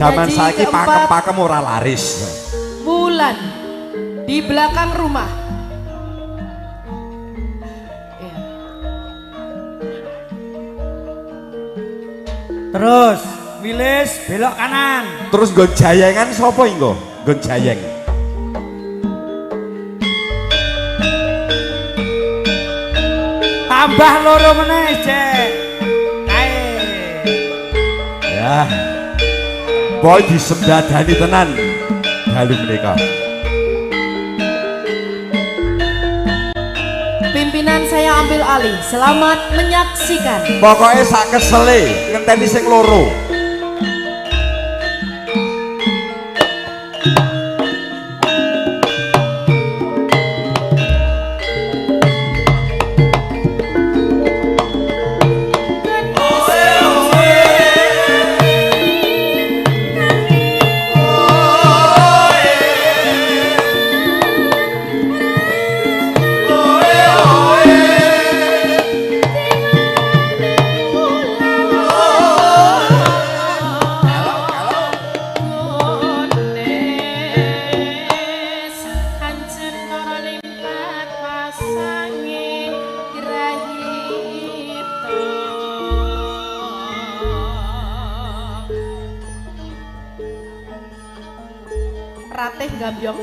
Zaman saiki pakem-pakem ora laris. Bulan di belakang rumah. Terus wilis belok kanan. Terus nggon jayengan sapa engko? Nggon jayeng. Tambah loro meneh, Cek. Kae. Ya. Boy disembadani tenan dalu menika. Pimpinan saya ambil alih. Selamat menyaksikan. Pokoknya sak kesele ngenteni sing loro. Ratih Gambyong.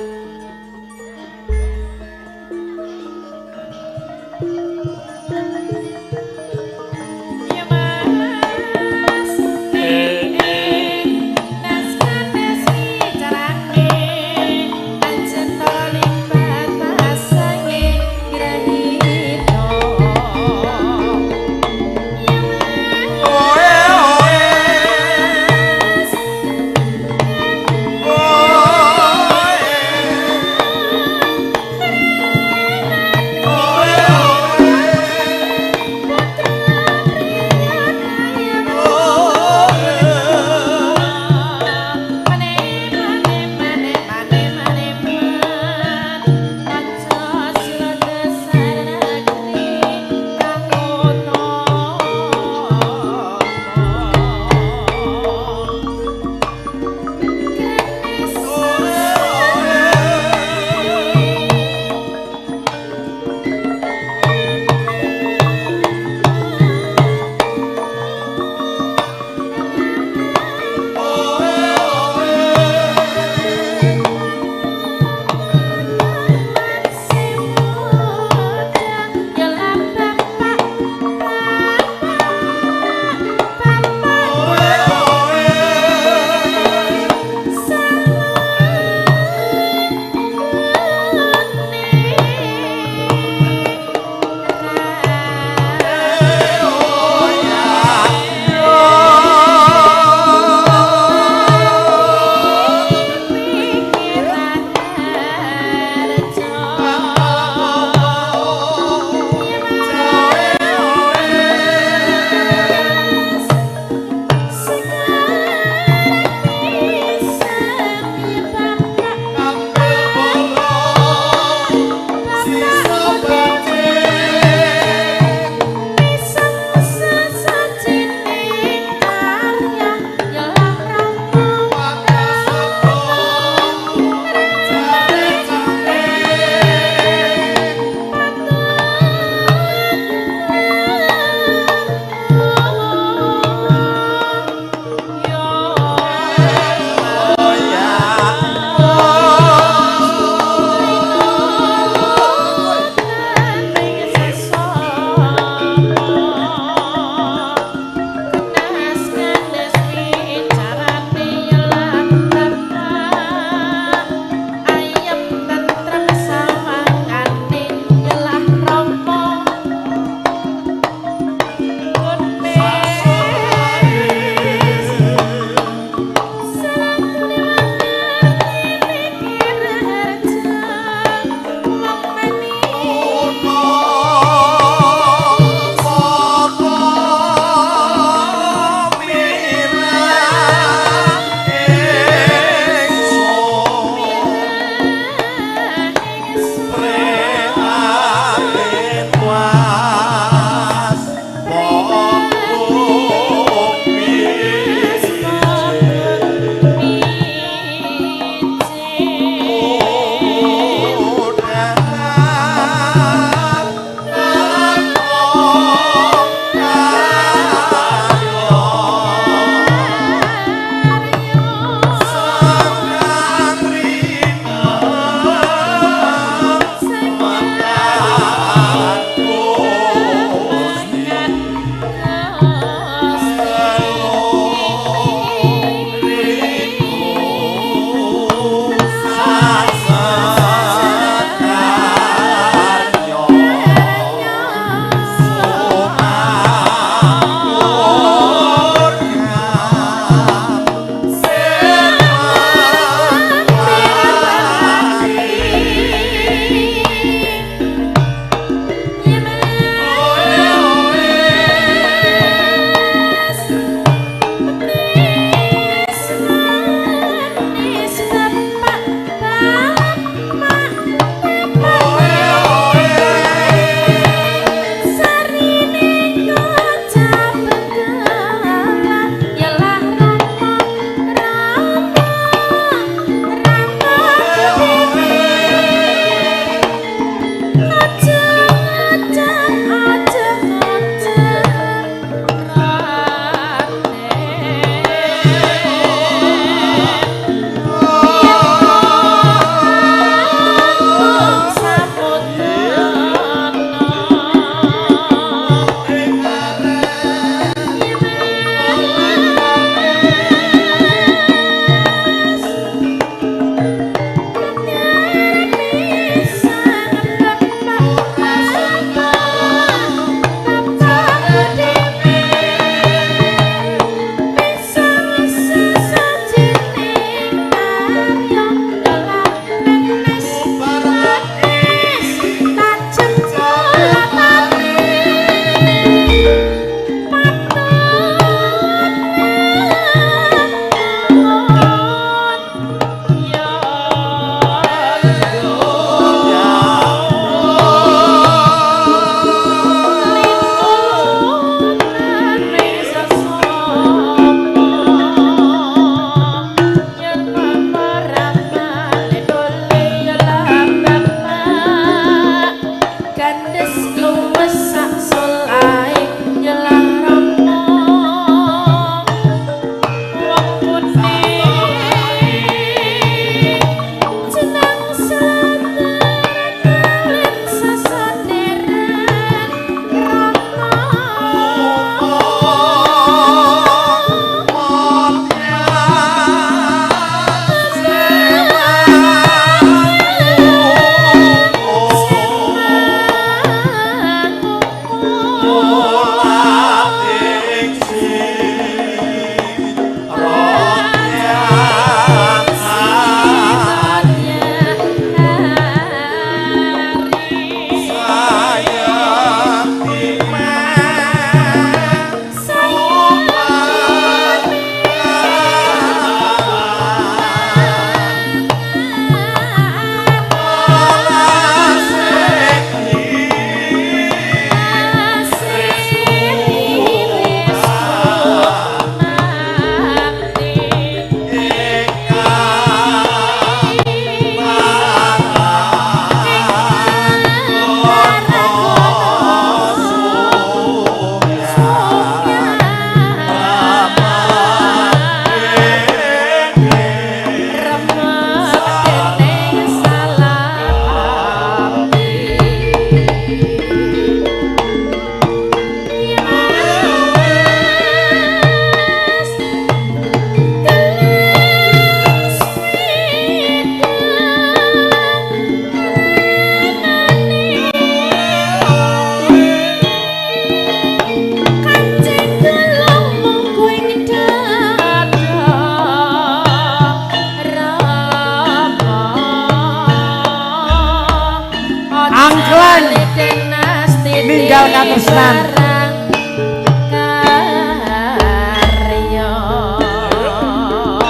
ninggal katresnan.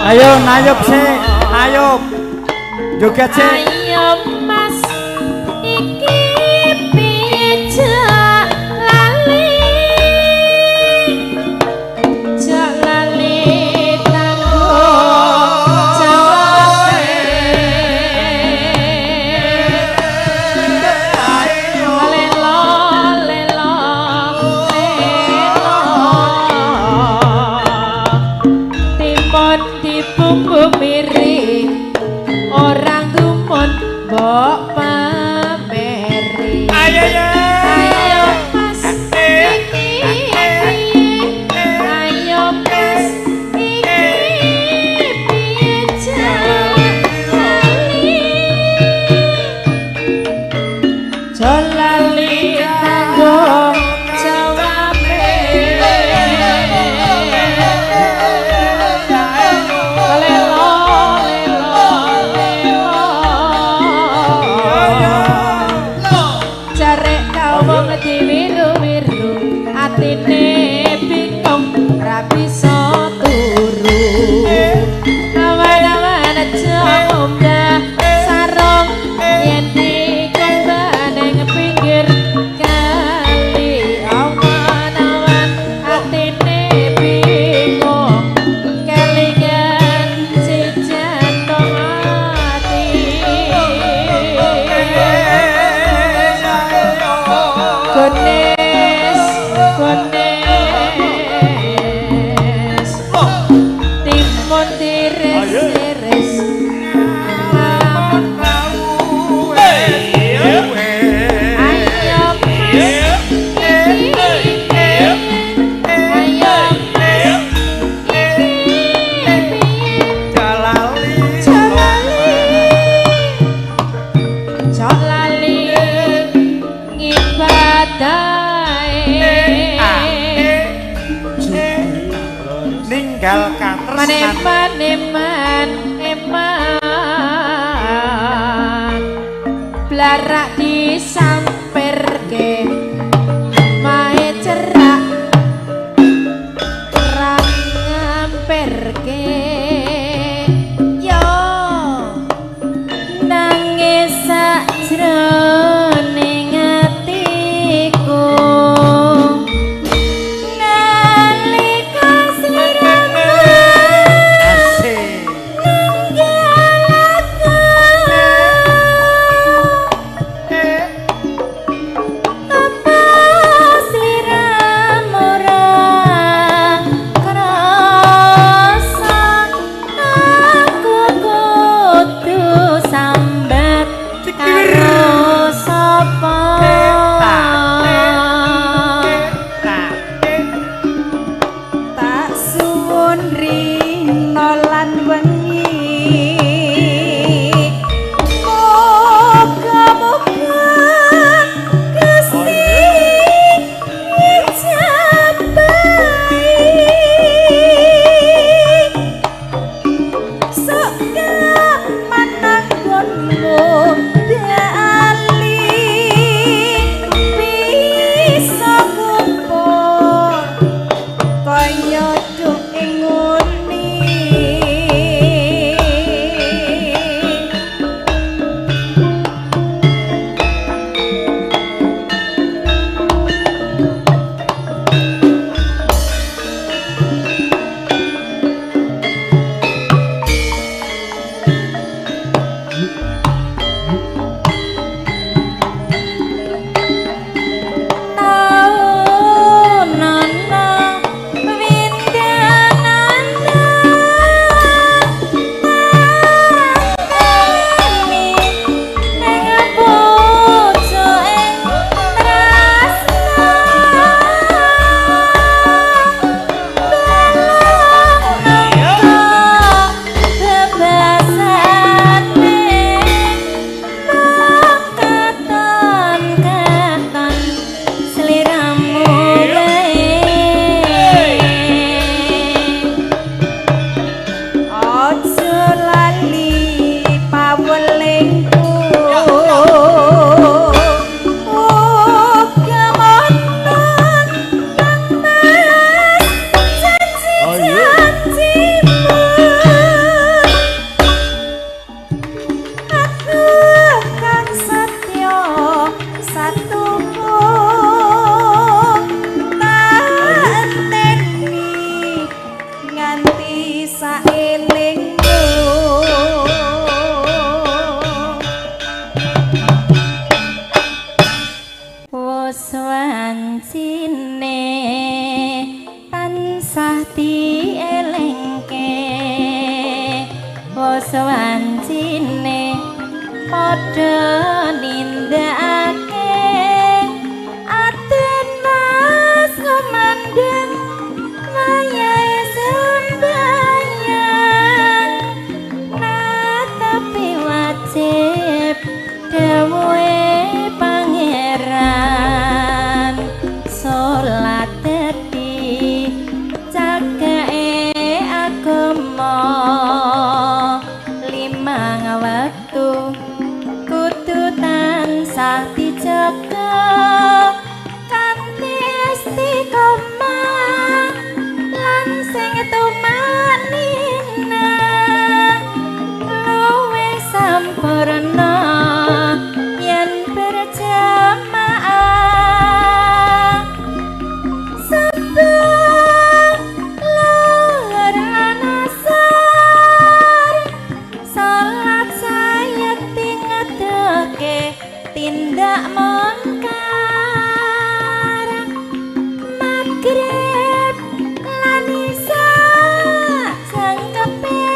Ayo nayup sih, nayup. Joget sih. Ayo mas iki pijak lali jak lali tanggung jawabe lelo lelo timun dibumbu miring orang gumun mbok pameri Ayo ya. ayo mas iki ayo mas iki piye jalali tanggung jawabe lelo jarek kawong diwiru-wiru atine bingung ra bisa turu awan-awan aja munggah sarung yen dikembang ning pinggir kali awan-awan atine bingung kelingan si jantung ati Gones, gones, timun tiris-tiris, ayo mas, ayo jalali ngibadahe Ninggal katresnan. maneman eman blarak disamperke mae cerak rang ngamperke yo nangis sajroning atiku nalika sliramu Asik. ninggalaku wis wancine padha nindakake aten mas komandang wayahe sembahyang tapi wajib dawuhe pangeran salat dadi cagake agama limang wektu kudu tansah dijaga kanthi istiqomah lan sing tumanina luwih sampurna yen berjamaah sebab lohar lan asar salat saya tingadake tindak mungkar magrib lan isya sangkepe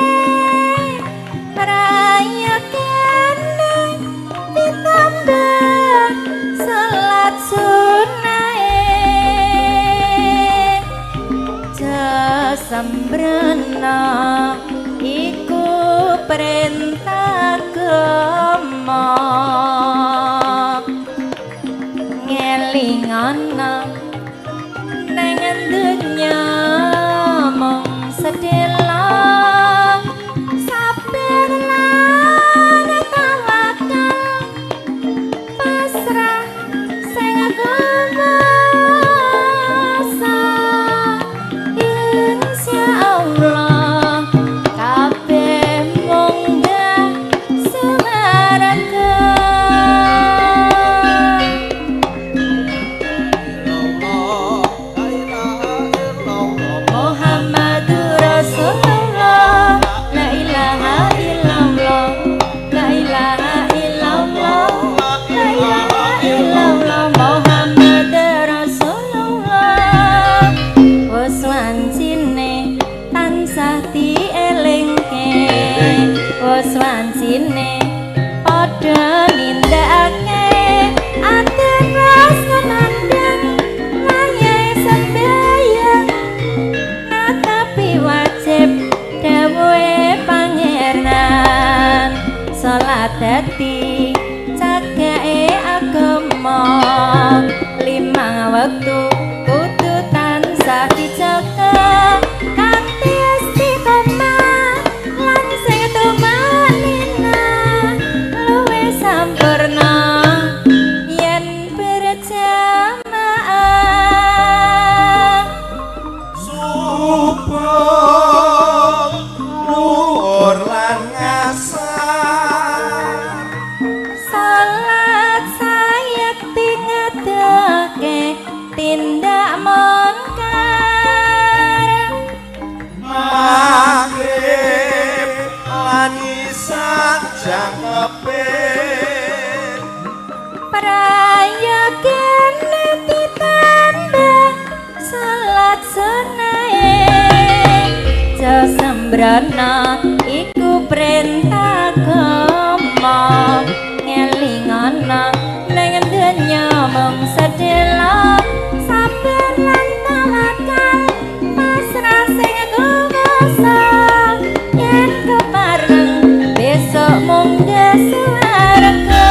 merayakan ditambah salat sunahe jasambrana iku perintah agama ngelingana nang dunya mung sedela sabar lan tawakal pasrah sing kuwasa insyaallah kabeh munggah sumaraga Muhammadur Rasulullah la ilaha illallah la ilaha illallah la ilaha illallah Muhammadur Rasulullah wis wancine tansah dielingke wis wancine padha nindakake aten ras komandang wayahe sembahyang tapi wajib dawuhe pangeran salat dadi cagake agama limang wektu kudu tansah dijaga kanthi istiqomah lan sing tumanina luwih sampurna yen berjamaah subuh luhur lan ngasar salat saya tingadake tindak mungkar maghrib lan isya jangkepe prayogan ditambah salat sunahe jasambrana iku perintah agama ngelingana nang donya mung sedela sabar lan tawakal pasrah sing kuwasa yen kepareng besok munggah swarga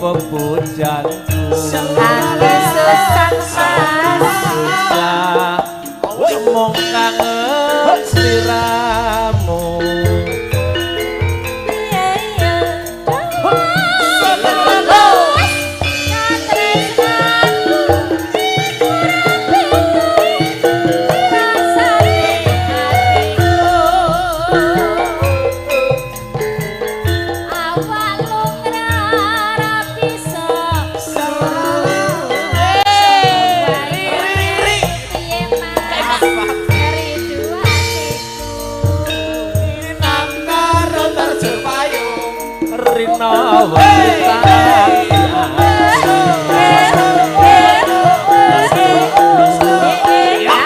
Pepujanku Aku susah susah ngomong kangen sliramu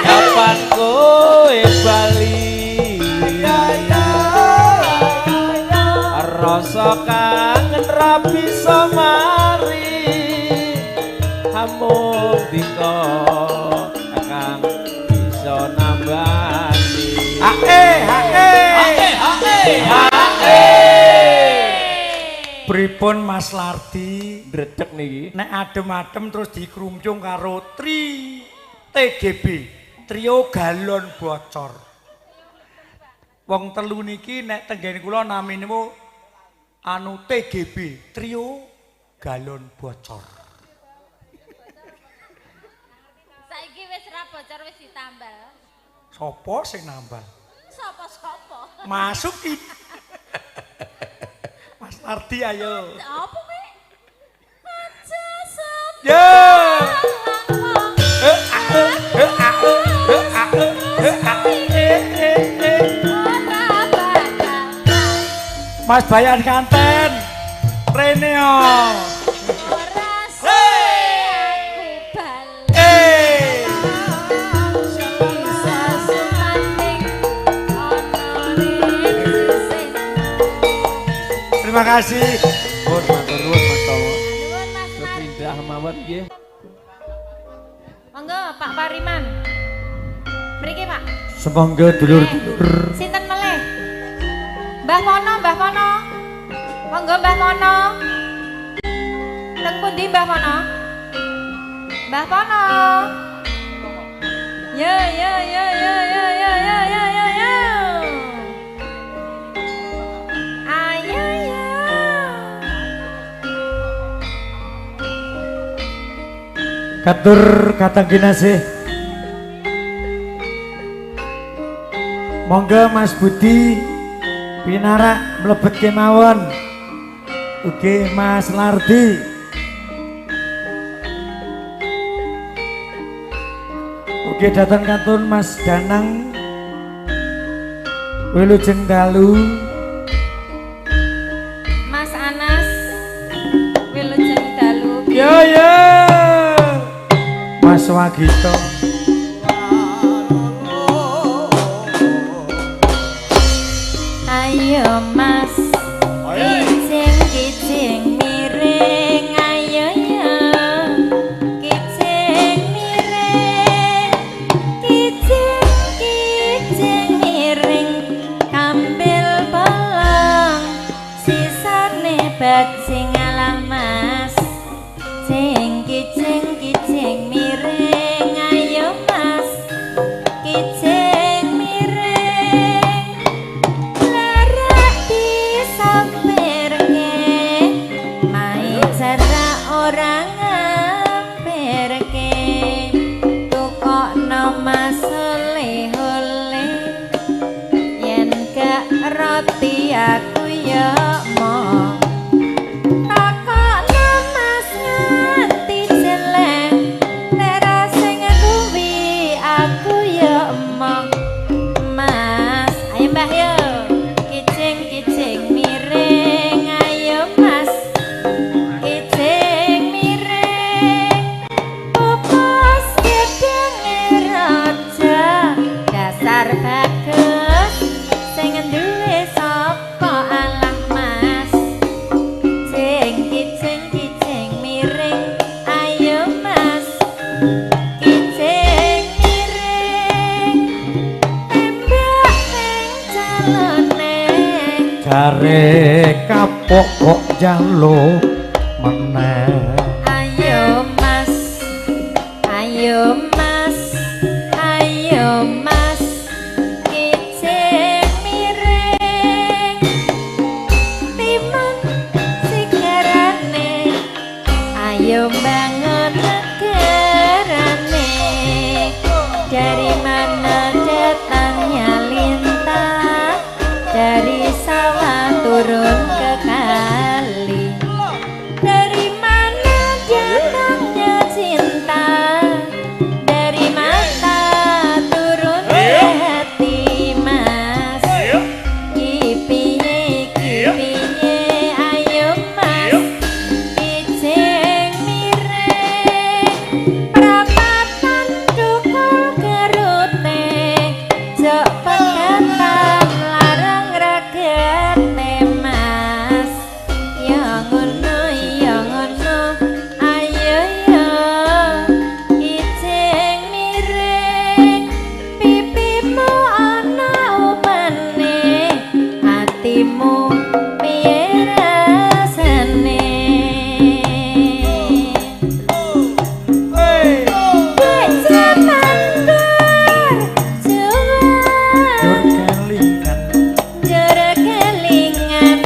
kapan kowe bali rasa kangen ra bisa mari hamung dika kang bisa nambani Pripun Mas Lardi dredeg niki nek adem-adem terus dikrumcung karo TGB trio galon bocor. Wong telu niki nek tenggene kula naminipun anu TGB trio galon bocor. Saiki wis ra bocor wis ditambal. Sopo sing nambah? Sopo-sopo? Masuki. Mas Lardi ayo. Apa kowe? Aja sampe. Yo. Mas Bayan Kanten. Rene yo. Terima kasih. matur nuwun Mas Tawa pindah mawon nggih Monggo Pak Pariman. Mriki Pak. Semangga dulur-dulur. Sinten melih? Mbah Mono, Mbah Mono. Monggo Mbah Mono. Teng pundi Mbah Mono? Mbah Mono. Yo yo yo yo yo yo yo yo yo yo. Ayo yo. Katur katang kinasih. Monggo Mas Budi pinarak mlebet kemawon. Ugi Mas Lardi. Ugi datang katun Mas Danang. Wilujeng dalu. Mas Anas. Wilujeng dalu. Yo yo. Mas Wagito. Ayo Mas. Kicing miring ayo ya. Kicing miring. Kicing miring. Ambil bolong. Sisane bajing alam Mas. Sing Kijing miring ayo mas kijing miring larak disampirke mai cara orang ngampirke tukokno mas oleh-oleh yen gak roti aku ya mau Jare kapok kok jaluk meneh ayo mas ayo mas ayo mas kijing miring timun sigarane ayo bangun negarane dari mana datangnya lintah dari sawah turun ke kali dari mana datangnya cinta dari mata turun ke hati mas kipiye ayo mas kijing miring prapatan cukul gerute jok pegatan larang ragane mas ya ngono ayo ya kijing miring pipimu ana umane hatimu piye rasane jur kelingan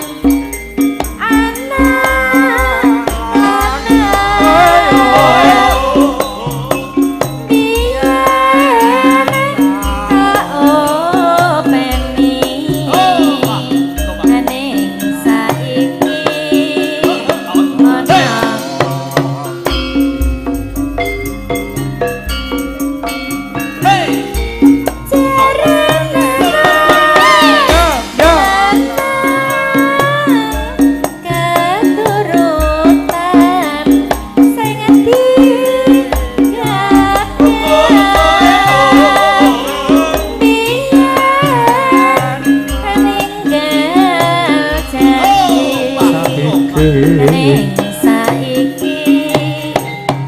Ning saiki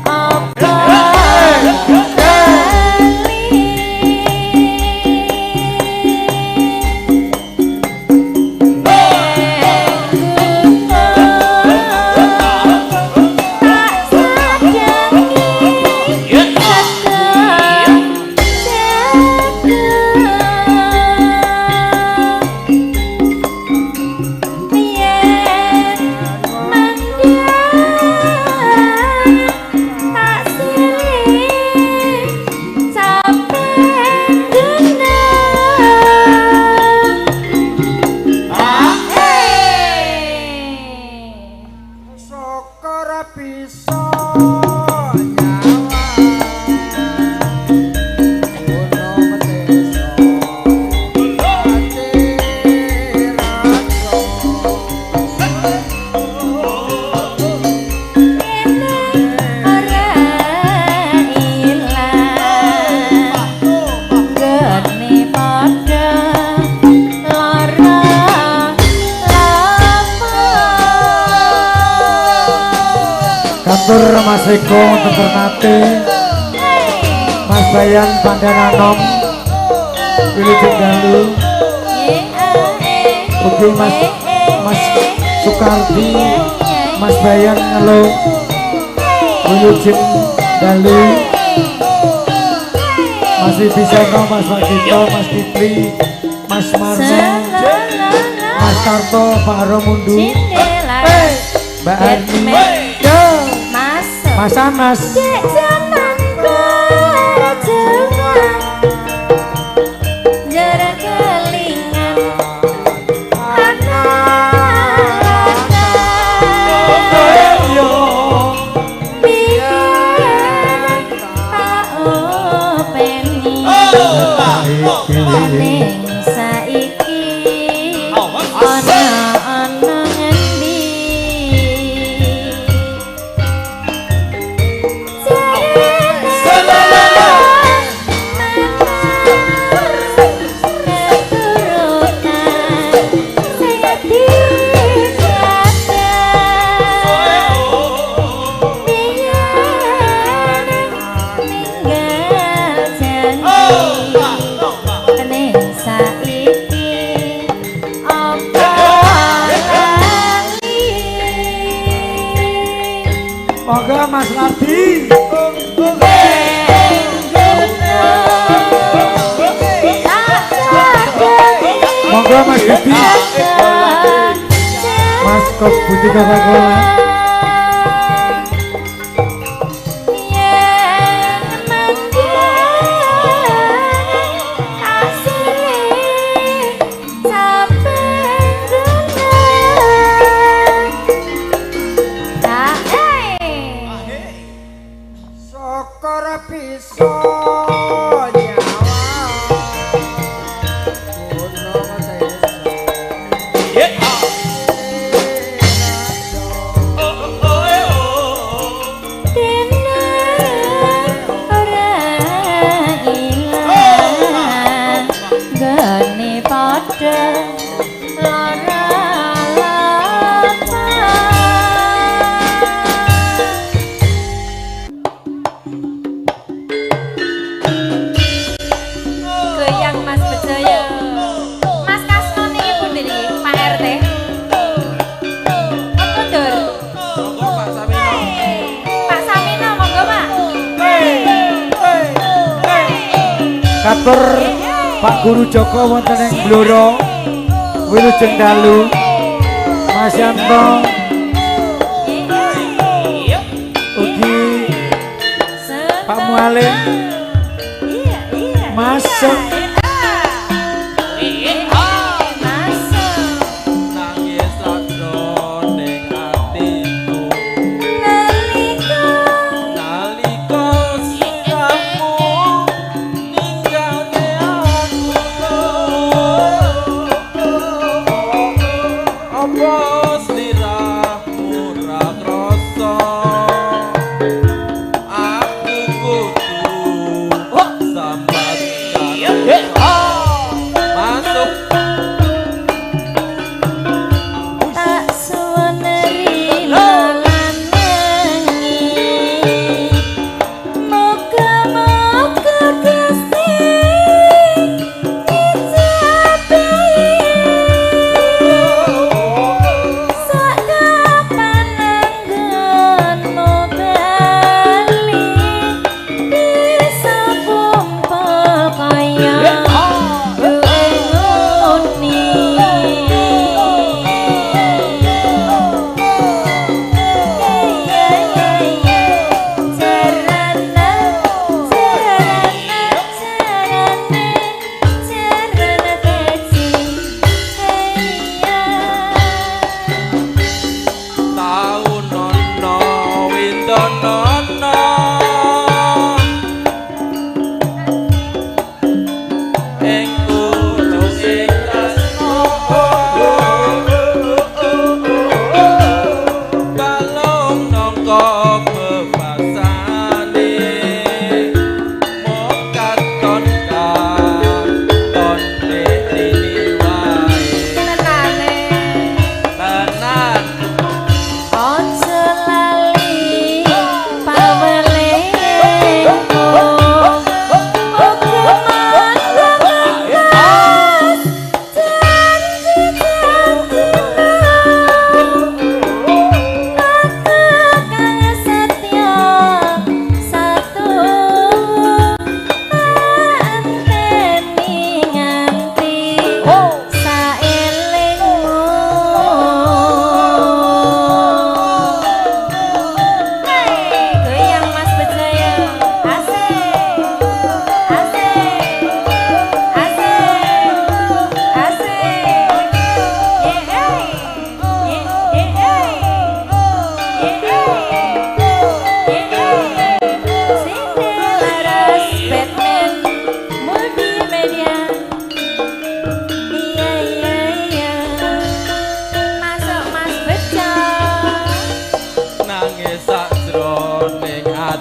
apa Katur Mas Eko wonten Ternate, Mas Bayan Pandananom, Wilujeng Dalu, ugi Mas Sukardi, Mas Bayan Ngelo, Wilujeng Dalu masih bisa no Mas Magito, Mas Fitri, Mas Marno, Mas Karto, Pak Romundu, Mbak Arni, Mas Anas, Moga Mas Ladi, moga Mas Didi, Mas Kok Putih Coca-Cola. Katur Pak Guru Joko wonten ing Blora Wilujeng Dalu Mas Yanto ugi Pak Mualim masuk nangis rada ning atiku nalika siramu ninggalke aku apa sliramu ra krasa aku kudu sambat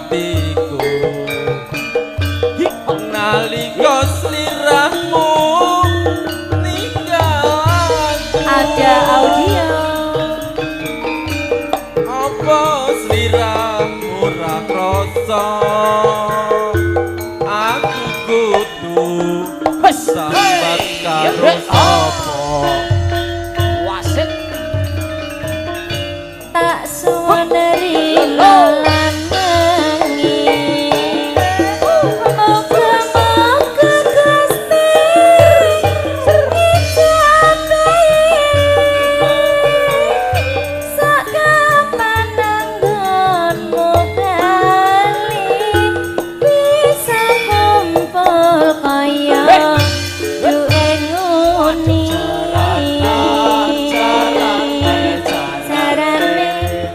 atiku nalika sliramu ninggal Ada audio. apa sliramu ora krasa aku kudu sambat karo sapa Wasit. Tak suwanderi lan mengi moga-moga Gusti ijabahi sak kapananggonmu kali bisa kumpul kaya duwe nguni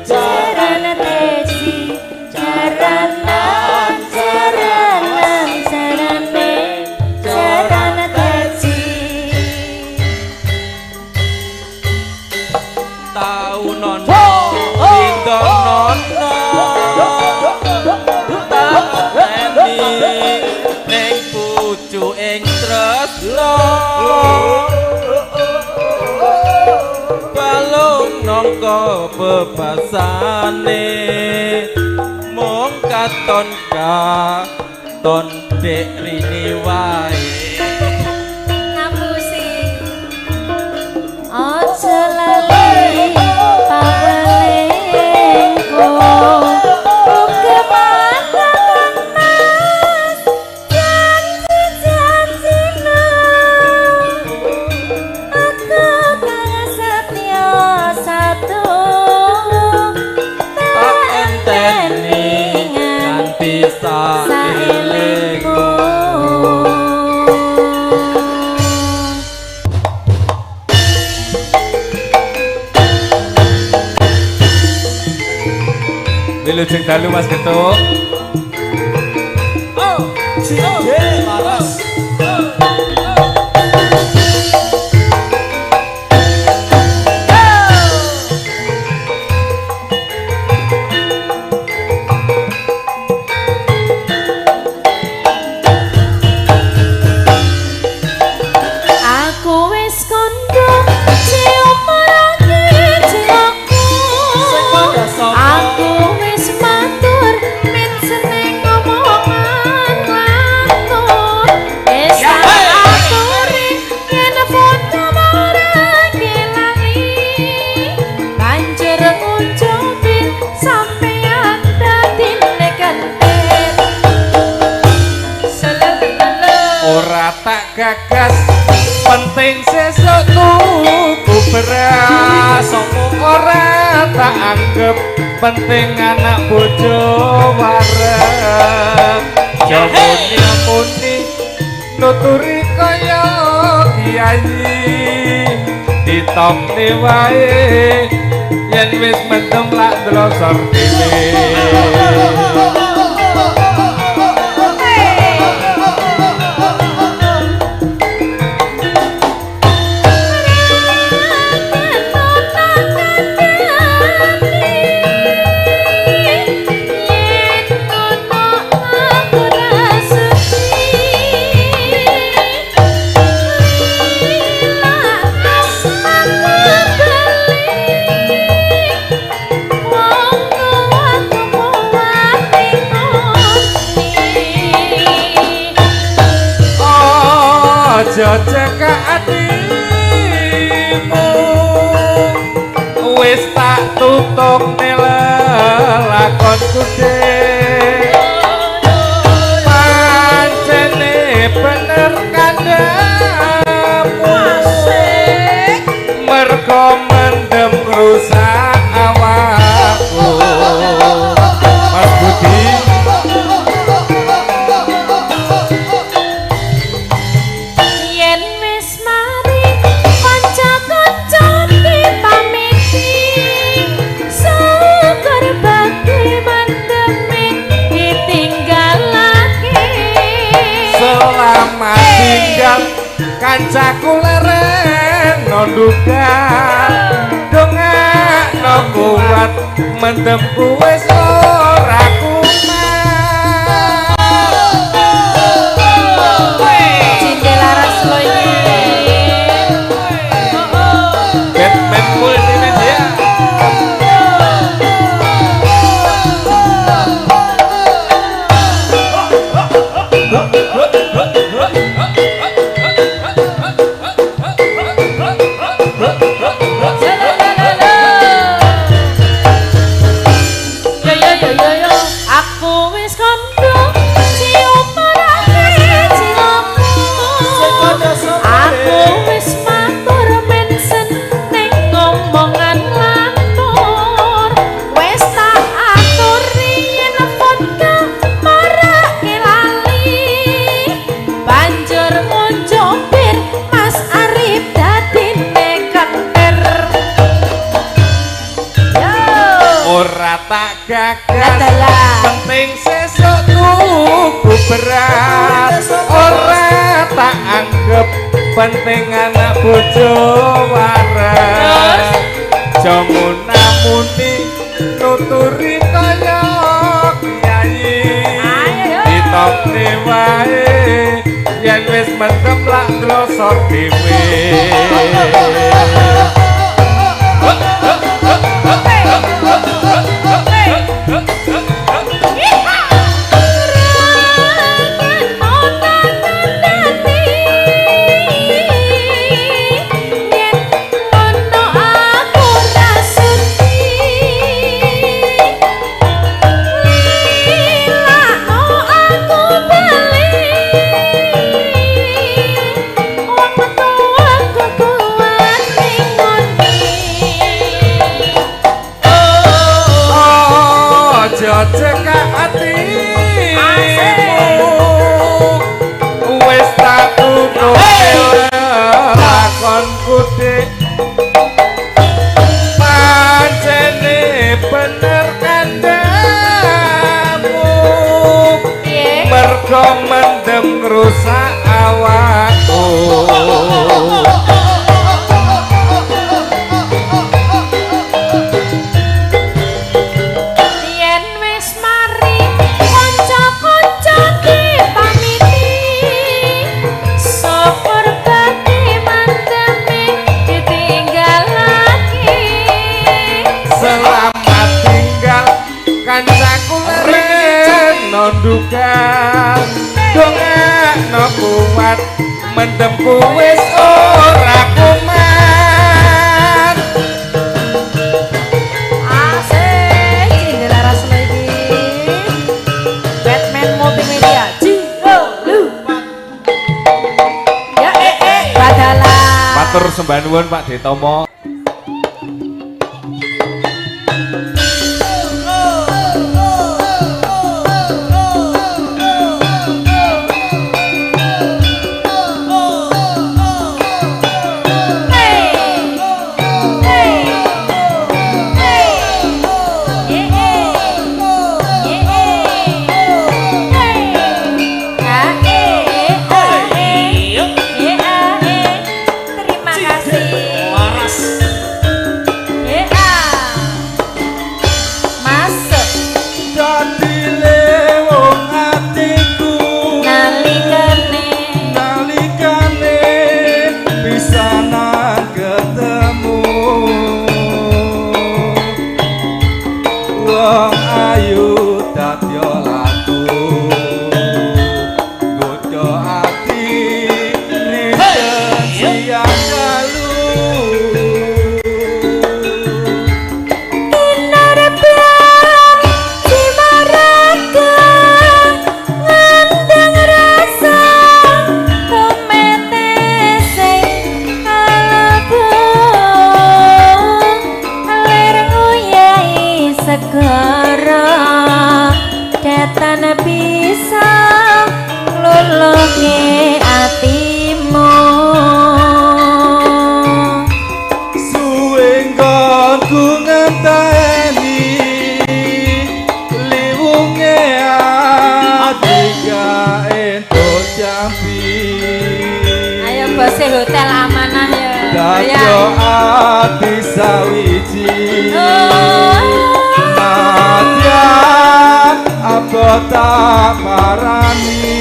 Sarana tesi sarana tesi tau nono pindho nono tani ning pucuking tresno balung nangka bebasane mung katon katon dek rini wae ngapusi aja lali pawelengku uga mantan mas janji-janjina aku kang setya satu tak enteni nganti saelengku Wilujeng dalu Mas Getuk. aku wis kondo cium lagi jiwaku aku wis matur min seneng ngomongan lantur wis aturi yen foto marake lali banjur ucapin sampeyan dadi nekanten Ora tak gagas penting sesuk tuku beras ora tak anggap penting anak bojo wareg jamune nuturi kaya kiai ditokne wae yen wis mendem lak drosor dhewe aja cekak atimu wis tak tutuk lakon kude pancene bener kandhamu mergo mendem rusak awakku Mas Budi tinggal kancaku leren nonduga dongak no kuat mendemku wis ora kumat gagas Adalah. penting sesuk tuku beras ora tak anggap penting anak bojo waras jamu namuni nuturi kaya kiai ditokne wae yen wis mendem lak glosor dhewe cekak hatimu wis tak tutupi lakonku dik pancene bener kandhamu mergo mendem ngrusak awakku nondukan dongakno kuat mendemku wis ora kumat Asik Cinderella Raslo iki Batman Multimedia Lu Ya Badalah matur sembah nuwun Pak Detomo Hotel Amanah ya. Dadyo ati sawiji Nadyan abota parani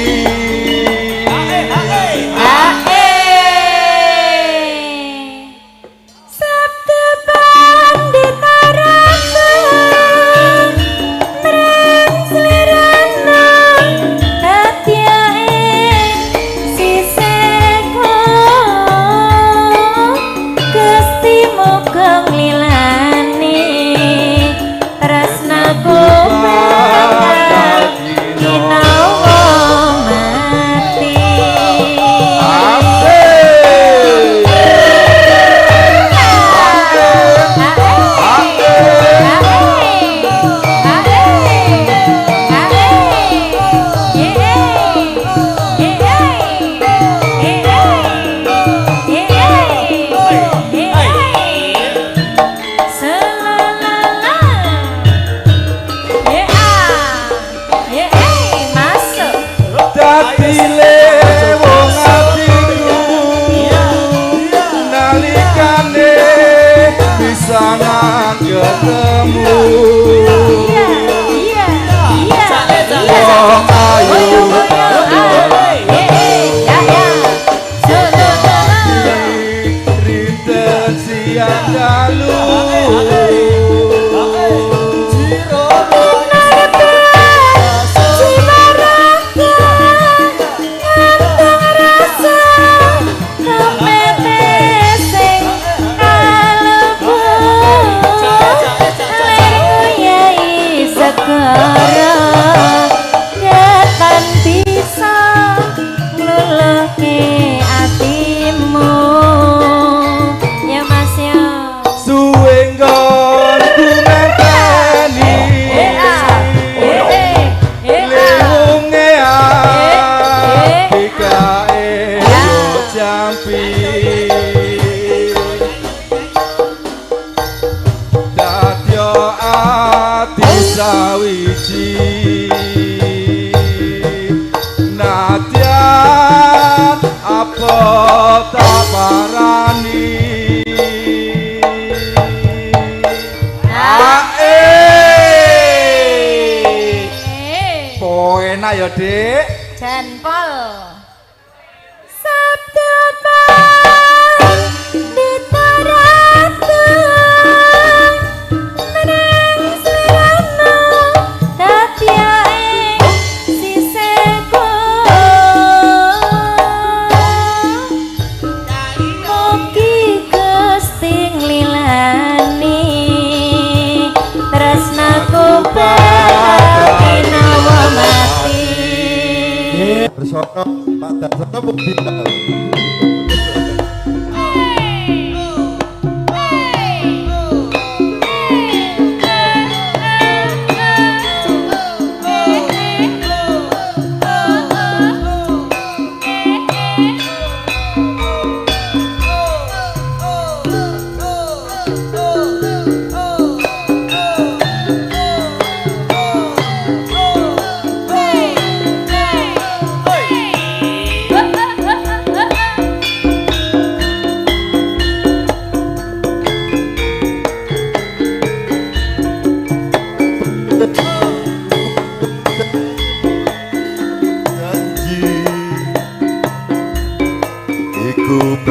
Tresnaku bakal dinawa atile wong atiku nalikane pisanan ketemu wong ayu rinten siang dalu sawiji nadyan apa tak parani poenak ya Dik Jan Pol Bersono Pak Darsono bukti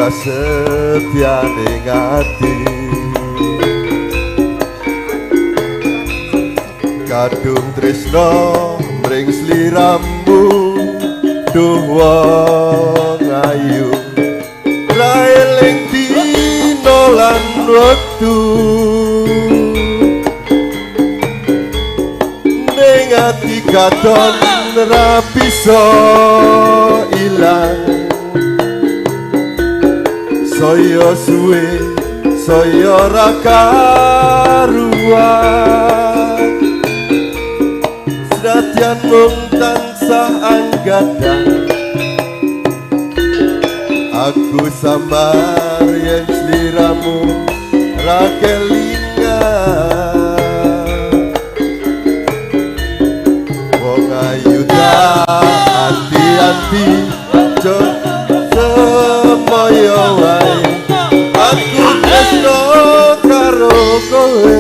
prasetyane ngati kadung tresno mring sliramu duh wong ayu raeling dina lan wektu ning ati katon ra bisa ilang saya suwe saya ra karuan senadyan mung tansah anggadang aku samar yen sliramu ra kelingan wong ayu hati-hati semoyo wae aku tresno karo kowe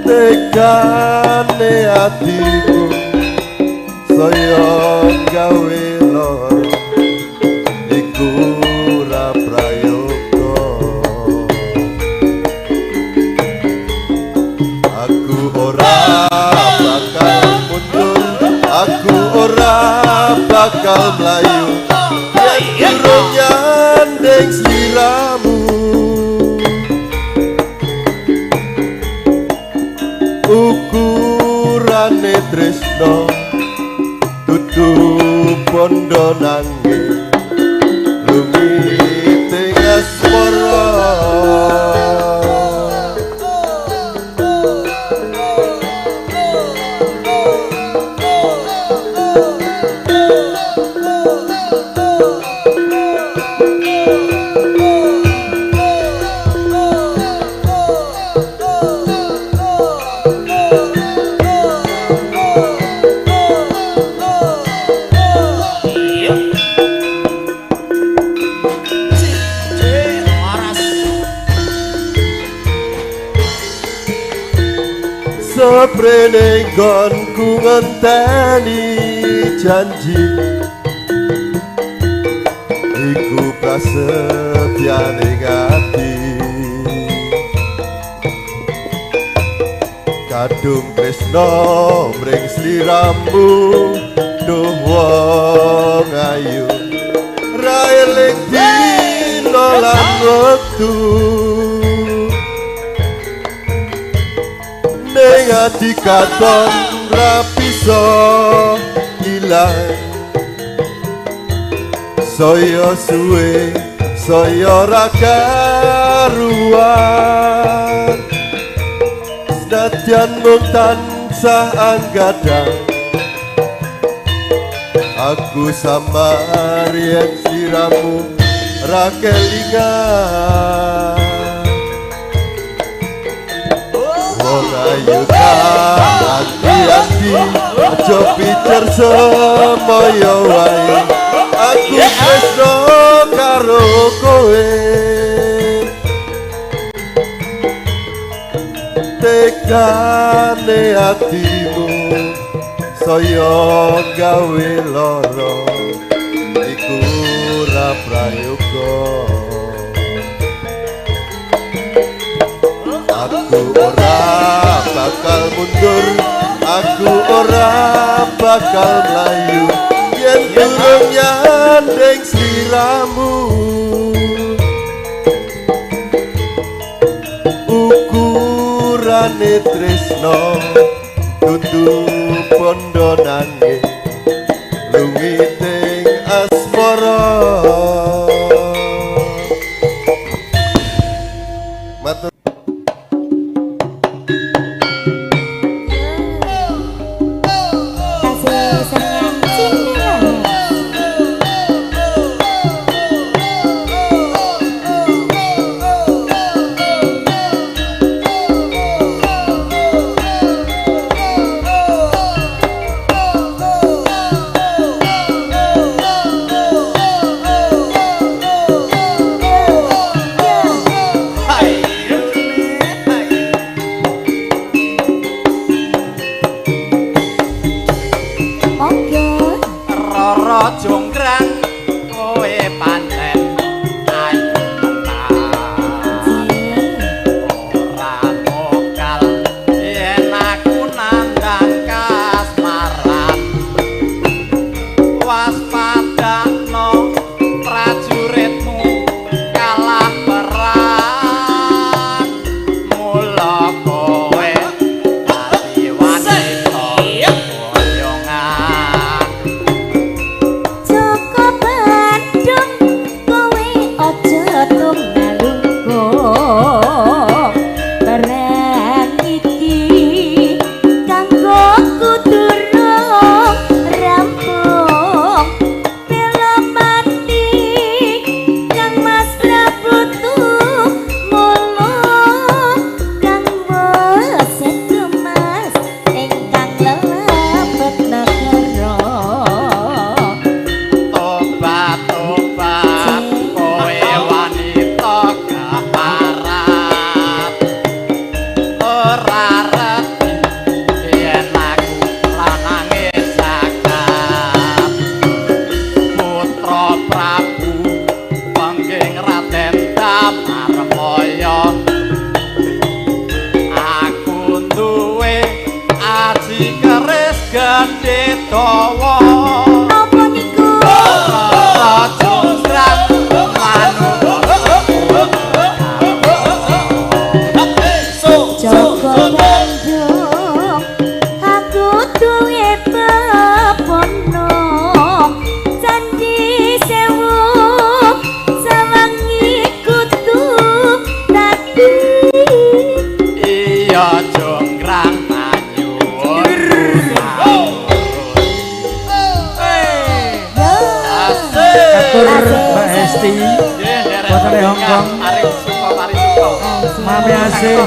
tekane atiku saya gawe loro iku ora prayoga aku ora bakal mundur aku ora bakal mlayu yen durung nyandeng sliramu ukurane tresno dudu pondo nangge lumite asmara Seprene nggonku ngenteni janji iku prasetyane ati kadung tresno mring sliramu duh wong ayu ra eling dina lan wektu ning ati katon ra bisa ilang saya suwe saya ra karuan senadyan mung tansah anggadang aku samar yen sliramu ra kelingan wong ayu hati-hati aja pikir semoyo wae aku tresno karo kowe tekane atimu saya gawe lara iku ora prayoga aku ora bakal mundur aku ora bakal mlayu yen durung nyandeng sliramu ukurane tresno dudu pondo nanging luwiting asmara matur Kasih sayang Cinderella. Mami asih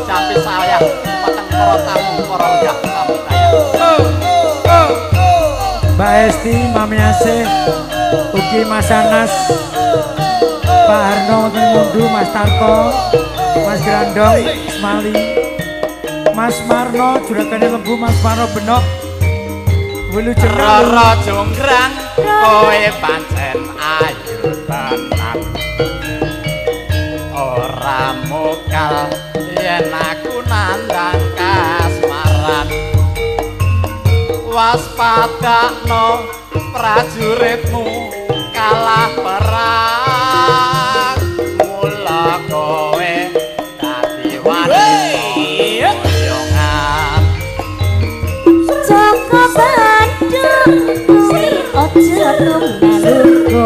Jampi saya pateng para tamu para uyah tamu saya. Mbak Esti, Mami asih ugi Mas Anas, Pak Harno, Mundu, Mas Tarko, Mas Grandong, Mali, Mas Marno juragane lembu Mas Marno benok Wilujeng Roro jonggrang kowe pancen ayu tenan ora mokal yen aku nandang kasmaran waspadakno prajuritmu kalah perang mula kowe dadi wani boyongan Joko Bandung kuwi aja lumba-lumba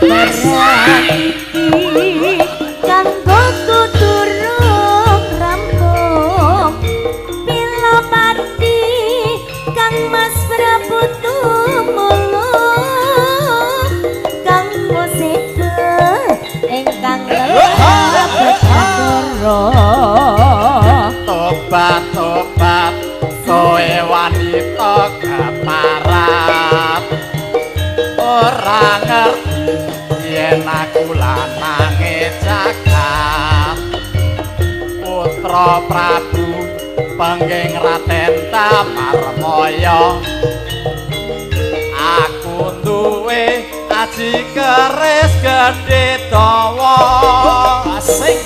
berani kanggo kuturung rampung pila pati kang Mas Prabu tumulung kang musik ingkang lebet agara tobat-tobat kowe wanita keparat ora ngerti yen aku lanange jagat putra Prabu pengging Raden Tamarmaya aku duwe aji keris gedhe dawa asik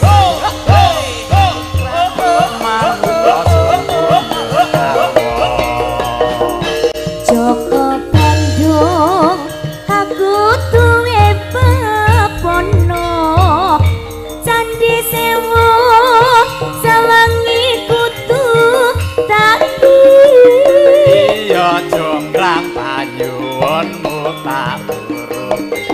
Joko Bandung aku duwe pepono Candi Sewu sawangi kutu taki iya jonggrang panyuwunmu tak turuti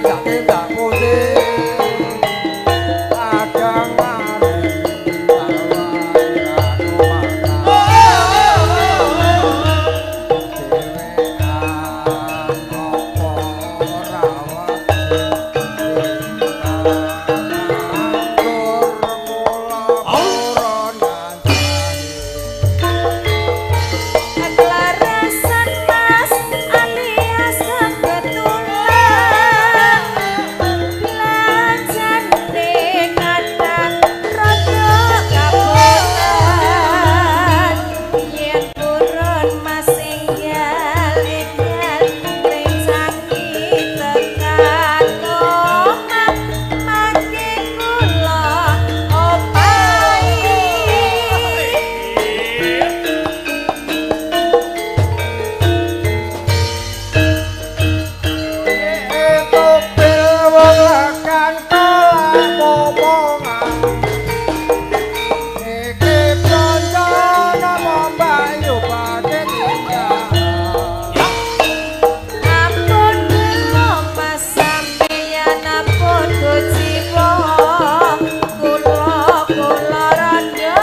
tindak putih kadang mari Kelarasan mas alias kebetulan Belajarne kata rodo kabotan Yen purun mas enggal rencang tekan omah mangke kula opahi itu pilwelakan kalah momongan iki pranjana membayu pada tinggal Ampun kula mas sampeyan ampun kuciwa kula rada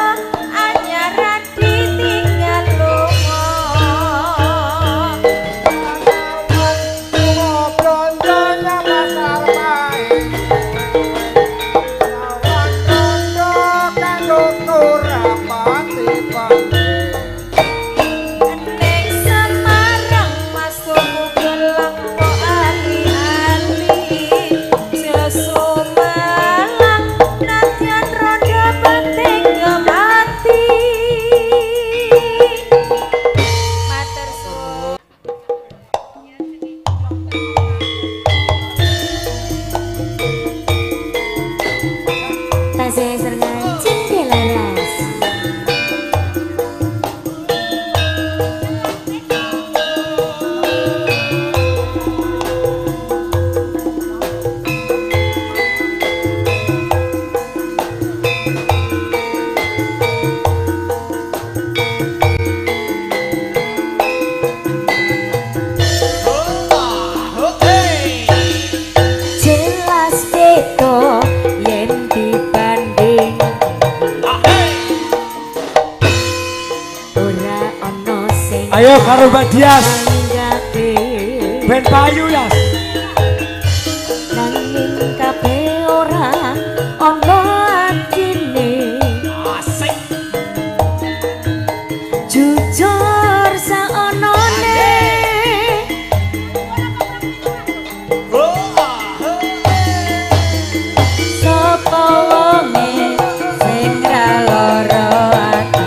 anyaran ditinggal lunga pranjana masal main lawan rondo kanggo kurapati pati Ning Semarang mas tuku gelang kok ali-ali Sesumalang nadyan roda penting mati Matur suwun Tasih serengan jendela ras. Jelas beda yen dibanding ora ana sing ayo karo Mbak Dias anggate ben payu ya nanging kabeh ora ana artine Asik. jujur saonone sapa wonge sing ra lara ati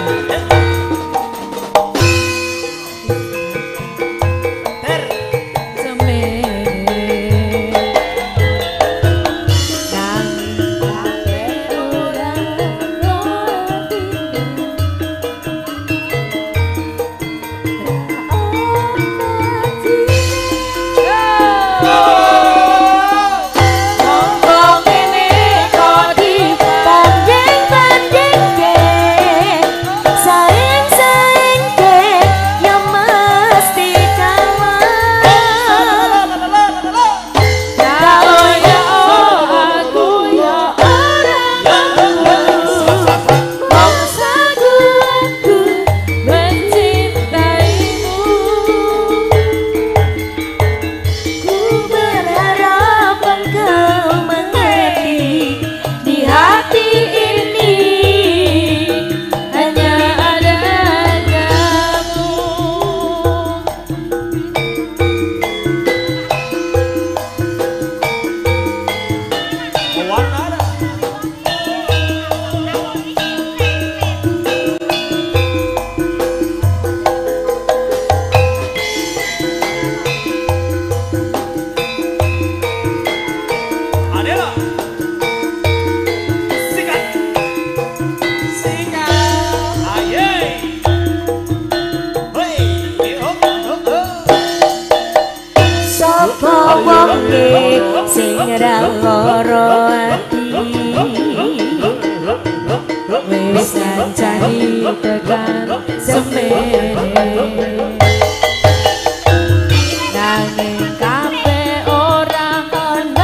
sing ra lara ati wis ngancani tekan semene nanging kabeh ora ana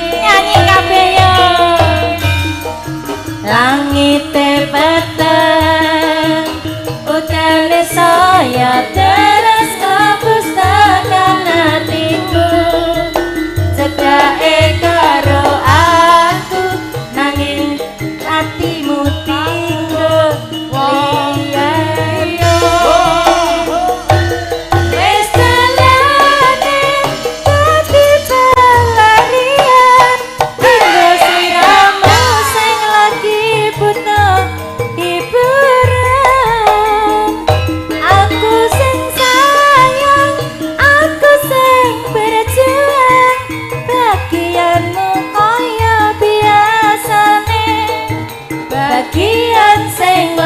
peteng utane saya terus kepustakaan hatiku cedake karo aku nanging hatimu tinggal liya wis telane dadi pelarian tinggo siramu sing lagi butuh hiburan aku sing sayang aku sing berjuang bagianmu kaya biasane bagian sing